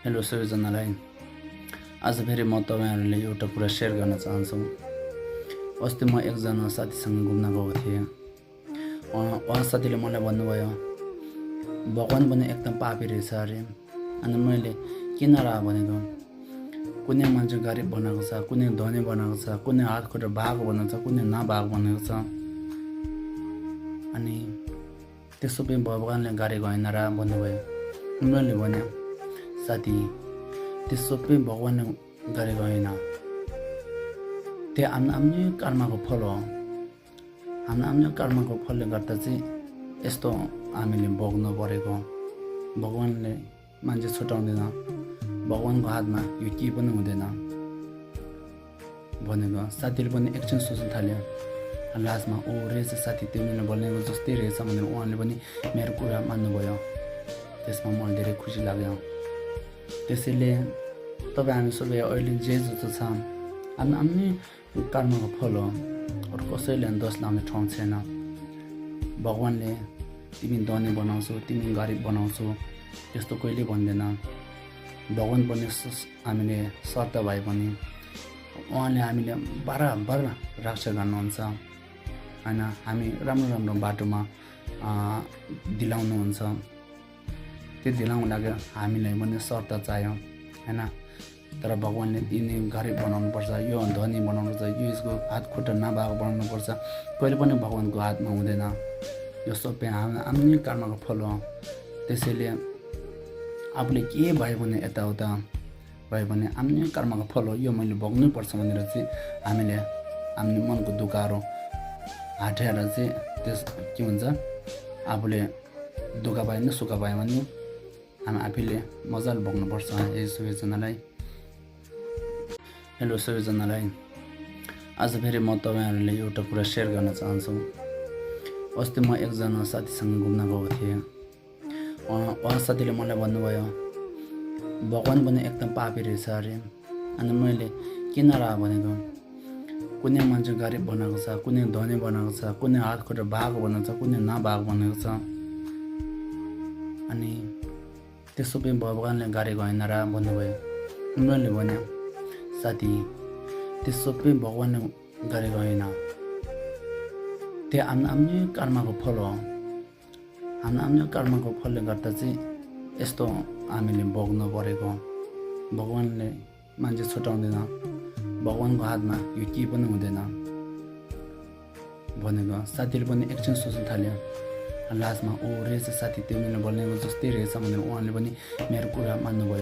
Hello सबैजनालाई। आज फेरि म तपाईहरुले एउटा कुरा शेयर गर्न चाहन्छु। अस्ति म एकजना साथीसँग घुम्न गएको थिएँ। उहाँ साथीले मलाई भन्नुभयो भगवान पनि एकदम पापी रहेछ अरे। अनि मैले किन र भनेको, कुनै मान्छे गरिब बनाएको छ, कुनै धनी बनाएको छ, कुनै हात खुट्टा भएको बनाएको छ, कुनै नभएको बनाएको छ। अनि त्यसो पनि भगवानले गरेको होइन र भन्नुभयो। मैले भने साथी, त्यसो पनि भगवानले गरेको होइन, त्यो आफ्नो कर्मको फल हो। आफ्नो कर्मको फलले गर्दा चाहिँ यस्तो हामीले भोग्नु परेको। भगवानले मान्छे छुटाउँदैन, भगवानको हातमा यो केही पनि हुँदैन भनेको। साथीले पनि एकछिन सोच्न थाल्यो। लास्टमा ओ रहेछ साथी, तिमीले भनेको जस्तै रहेछ भनेर उहाँले पनि मेरो कुरा मान्नुभयो। त्यसमा मलाई धेरै खुसी लाग्यो। त्यसैले तपाईँ हामी सबै अहिले जे जस्तो छ आफ्नै कर्मको फल हो। अरू कसैले दोष लाउने ठाउँ छैन। भगवानले तिमी धनी बनाउँछौ, तिमी गरिब बनाउँछौ त्यस्तो कहिले भन्दैन। भगवान पनि हामीले शर्त भए पनि उहाँले हामीले बराबर रक्षा गर्नुहुन्छ होइन। हामी राम्रो बाटोमा दिलाउनुहुन्छ। त्यो दिलाउनु लागि हामीलाई पनि शर्त चाहियो होइन। तर भगवानले यिनी गरिब बनाउनुपर्छ, यो धनी बनाउनुपर्छ, यो यसको हात खुट्टा नभएको बनाउनुपर्छ, कहिले पनि भगवानको हातमा हुँदैन। यो सबै आफ्नै कर्मको फल हो। त्यसैले आफूले के भयो भने यताउता भयो भने आफ्नै कर्मको फल हो, यो मैले भोग्नुपर्छ भनेर चाहिँ हामीले आफ्नो मनको दुःखहरू हटाएर चाहिँ त्यस के हुन्छ, आफूले दुःख पाए पनि सुख पायो भने हामी आफैले मजाले भोग्नुपर्छ। यही सबैजनालाई हेलो सबैजनालाई। आज फेरि म तपाईहरुले एउटा कुरा शेयर गर्न चाहन्छु। अस्ति म एकजना साथीसँग घुम्न गएको थिएँ। उहाँ साथीले मलाई भन्नुभयो भगवान पनि एकदम पापी रहेछ अरे। अनि मैले किन र भनेको, कुनै मान्छे गरिब बनाएको छ, कुनै धनी बनाएको छ, कुनै हात खुट्टा भएको बनाएको छ, कुनै नभएको बनाएको छ। अनि त्यसो पनि भगवानले गरेको होइन र भन्नुभयो। मैले भने साथी, त्यसो पनि भगवानले गरेको होइन, त्यो आफ्नै कर्मको फल हो। आफ्नो कर्मको फलले गर्दा चाहिँ यस्तो हामीले भोग्नु परेको। भगवानले मान्छे छुटाउँदैन, भगवानको हातमा यो केही पनि हुँदैन भनेको। साथीले पनि एकछिन सोच्न थाल्यो। लास्टमा ओ रहेछ साथी, तिमीले भनेको जस्तै रहेछ भनेर उहाँले पनि मेरो कुरा मान्नुभयो।